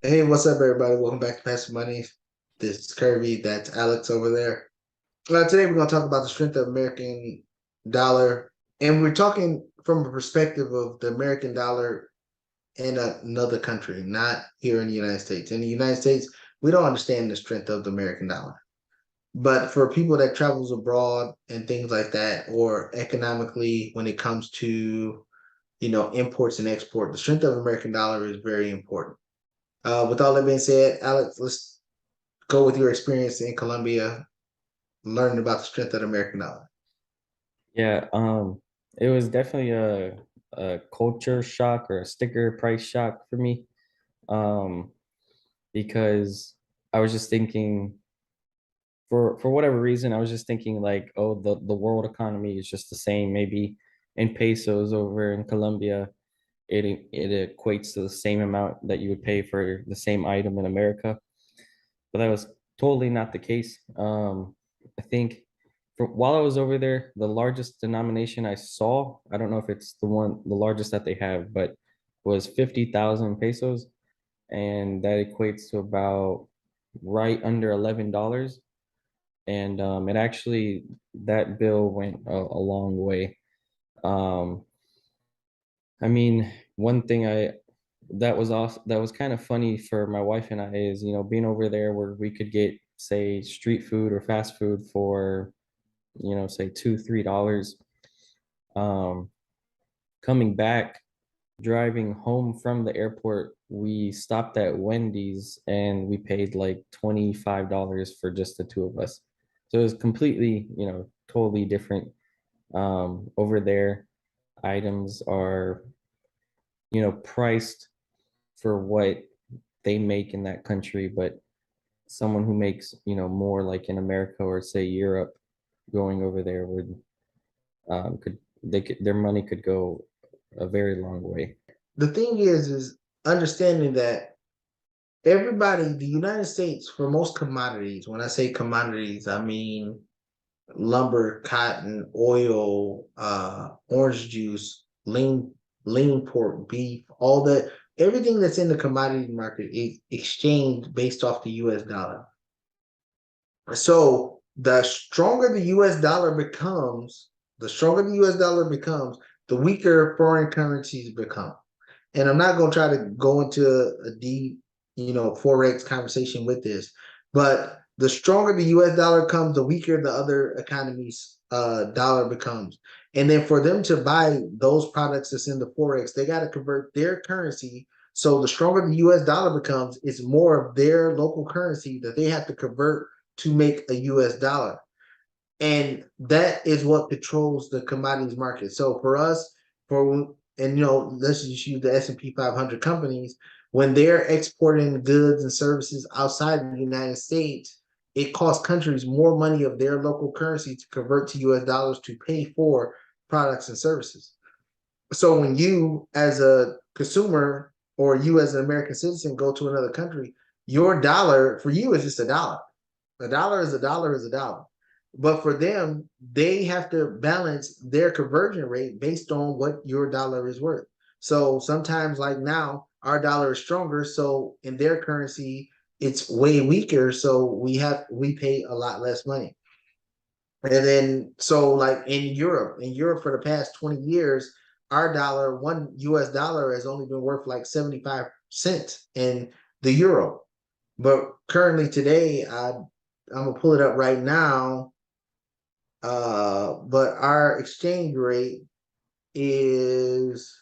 Hey, what's up, everybody? Welcome back to Passive Money. This is Kirby. That's Alex over there. Today, we're going to talk about the strength of American dollar, and we're talking from a perspective of the American dollar in another country, not here in the United States. In the United States, we don't understand the strength of the American dollar, but for people that travels abroad and things like that, or economically, when it comes to imports and export, the strength of American dollar is very important. With all that being said, Alex, let's go with your experience in Colombia, learning about the strength of the American dollar. Yeah, it was definitely a culture shock or a sticker price shock for me. Um, because I was just thinking for whatever reason, I was just thinking like, oh, the world economy is just the same. Maybe in pesos over in Colombia, it equates to the same amount that you would pay for the same item in America. But that was totally not the case. I think while I was over there, the largest denomination I saw, I don't know if it's the largest that they have, but was 50,000 pesos. And that equates to about right under $11. And it actually, that bill went a long way. Um, I mean, one thing that was kind of funny for my wife and I is, being over there where we could get, say, street food or fast food for, say $2, $3. Um, Coming back, driving home from the airport, we stopped at Wendy's and we paid like $25 for just the two of us. So it was completely, totally different. Over there, items are, priced for what they make in that country, but someone who makes, more like in America or say Europe, going over there would could they could their money could go a very long way. The thing is understanding that everybody, the United States, for most commodities, when I say commodities, I mean lumber, cotton, oil, orange juice, lean pork, beef, all that, everything that's in the commodity market is exchanged based off the US dollar. So the stronger the US dollar becomes, the weaker foreign currencies become. And I'm not going to try to go into a deep, forex conversation with this, but the stronger the US dollar comes, the weaker the other economies' dollar becomes. And then for them to buy those products that's in the forex, they got to convert their currency. So the stronger the US dollar becomes, it's more of their local currency that they have to convert to make a US dollar. And that is what controls the commodities market. So for us, let's just use the S&P 500 companies, when they're exporting goods and services outside of the United States, it costs countries more money of their local currency to convert to US dollars to pay for products and services. So when you as a consumer or you as an American citizen go to another country, your dollar for you is just a dollar. A dollar is a dollar is a dollar. But for them, they have to balance their conversion rate based on what your dollar is worth. So sometimes, like now, our dollar is stronger. So in their currency, it's way weaker. So we pay a lot less money. And then so like in Europe for the past 20 years, our dollar, one US dollar has only been worth like 75 cents in the euro. But currently today, I'm gonna pull it up right now. But is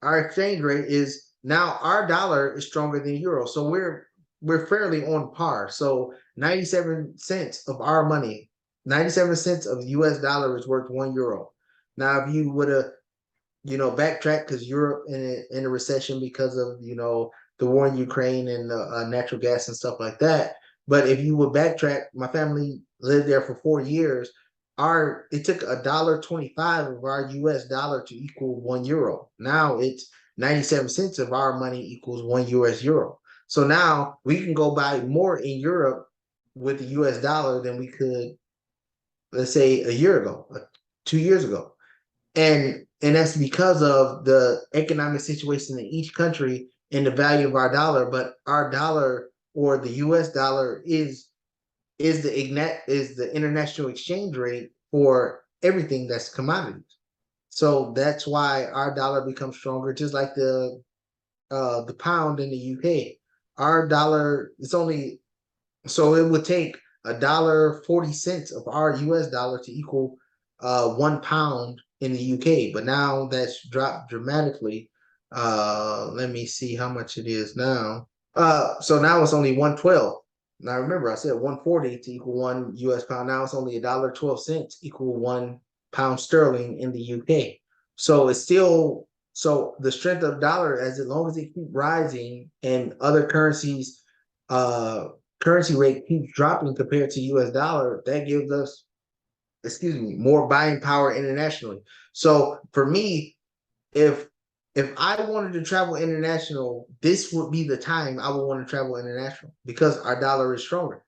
our exchange rate is now our dollar is stronger than euro. So we're fairly on par. So 97 cents of our money, 97 cents of US dollar is worth 1 euro. Now, if you would have, backtrack because Europe in a recession because of, the war in Ukraine and the natural gas and stuff like that. But if you would backtrack, my family lived there for 4 years. It took $1.25 of our US dollar to equal 1 euro. Now it's 97 cents of our money equals one US euro. So now we can go buy more in Europe with the US dollar than we could, let's say, a year ago, 2 years ago. And that's because of the economic situation in each country in the value of our dollar, but our dollar or the US dollar is the international exchange rate for everything that's commodities. So that's why our dollar becomes stronger, just like the pound in the UK. Our dollar it's only so it would take $1.40 of our US dollar to equal 1 pound in the UK, but now that's dropped dramatically. Let me see how much it is now. So now it's only 112. Now remember, I said 140 to equal 1 US pound. Now it's only $1.12 equal 1 pound sterling in the UK. So it's still so the strength of the dollar, as long as it keep rising and other uh currency rate keeps dropping compared to US dollar, that gives us, excuse me, more buying power internationally. So for me, if if I wanted to travel international, this would be the time I would want to travel international because our dollar is stronger.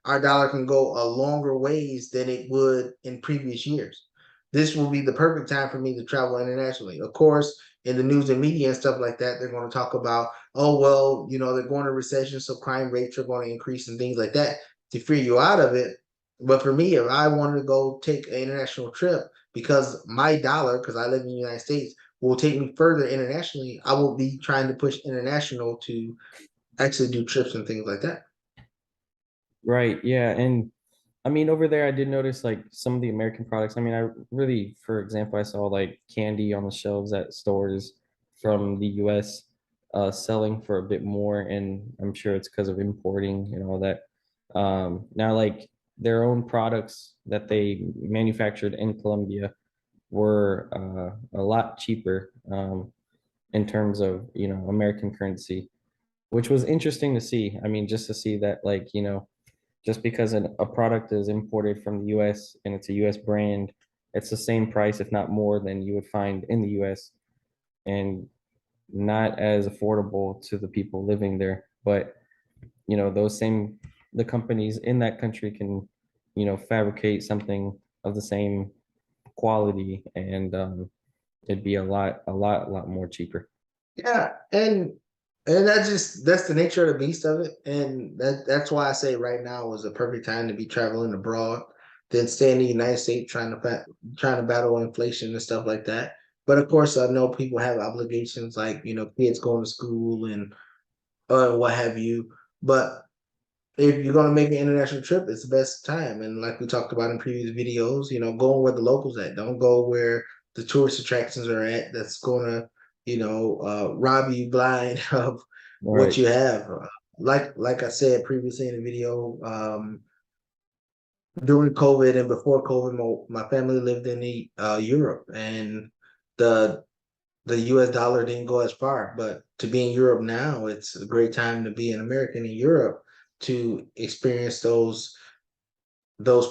Our dollar can go a longer ways than it would in previous years. This will be the perfect time for me to travel internationally. Of course, in the news and media and stuff like that, they're going to talk about, oh, well, they're going to recession, so crime rates are going to increase and things like that to fear you out of it. But for me, if I wanted to go take an international trip because my dollar, because I live in the United States, will take me further internationally, I will be trying to push international to actually do trips and things like that. Right. Yeah. And I mean, over there, I did notice like some of the American products. I mean, I really, for example, I saw like candy on the shelves at stores from the US selling for a bit more. And I'm sure it's because of importing and all that. Now, like their own products that they manufactured in Colombia were a lot cheaper in terms of, American currency, which was interesting to see. I mean, just to see that, like, just because a product is imported from the US and it's a US brand, it's the same price, if not more, than you would find in the US and not as affordable to the people living there. But, those same, the companies in that country can, fabricate something of the same quality and it'd be a lot more cheaper. Yeah, and that's the nature of the beast of it, and that's why I say right now is the perfect time to be traveling abroad than stay in the United States trying to battle inflation and stuff like that. But of course, I know people have obligations like kids going to school and what have you. But if you're gonna make an international trip, it's the best time. And like we talked about in previous videos, going where the locals at. Don't go where the tourist attractions are at. That's gonna, rob you blind of what Right. you have. Like I said previously in the video, during COVID and before COVID, my family lived in Europe, and the the US dollar didn't go as far. But to be in Europe now, it's a great time to be an American in Europe to experience those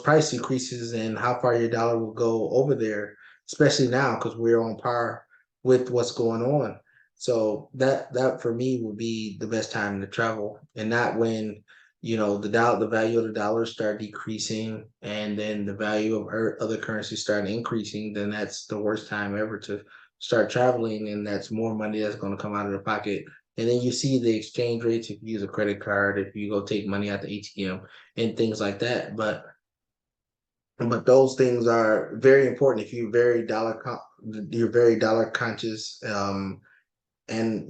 price increases and how far your dollar will go over there, especially now because we're on par with what's going on. So that for me would be the best time to travel, and not when the value of the dollar start decreasing, and then the value of other currencies start increasing. Then that's the worst time ever to start traveling, and that's more money that's going to come out of the pocket. And then you see the exchange rates if you use a credit card, if you go take money out the ATM and things like that. But those things are very important if you're very dollar conscious. And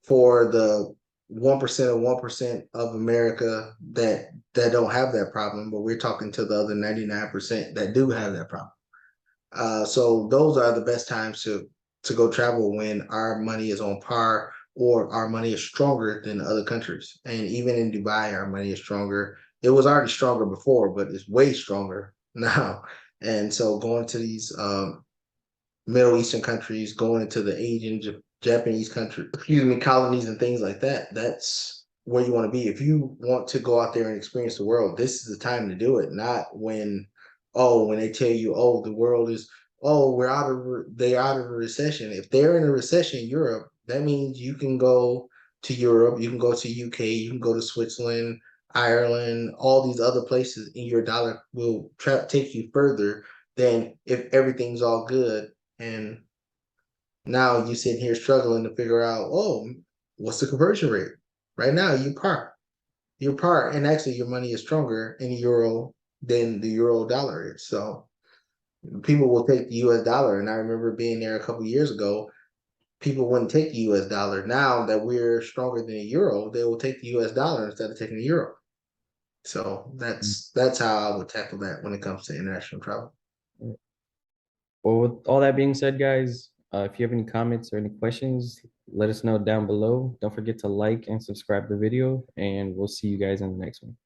for the 1% or 1% of America that don't have that problem, but we're talking to the other 99% that do have that problem. So those are the best times to go travel when our money is on par or our money is stronger than other countries. And even in Dubai, our money is stronger. It was already stronger before, but it's way stronger now. And so going to these Middle Eastern countries, going into the Asian, Japanese country, excuse me, colonies and things like that. That's where you want to be. If you want to go out there and experience the world, this is the time to do it. Not when they tell you, oh, the world is, oh, they're out of a recession. If they're in a recession in Europe, that means you can go to Europe, you can go to UK, you can go to Switzerland, Ireland, all these other places, and your dollar will take you further than if everything's all good and now you sit here struggling to figure out, oh, what's the conversion rate? Right now, you par. You're par, and actually your money is stronger in euro than the euro dollar is. So people will take the US dollar. And I remember being there a couple years ago, people wouldn't take the US dollar. Now that we're stronger than the euro, they will take the US dollar instead of taking the euro. So that's how I would tackle that when it comes to international travel. Well, with all that being said, guys, if you have any comments or any questions, let us know down below. Don't forget to like and subscribe the video, and we'll see you guys in the next one.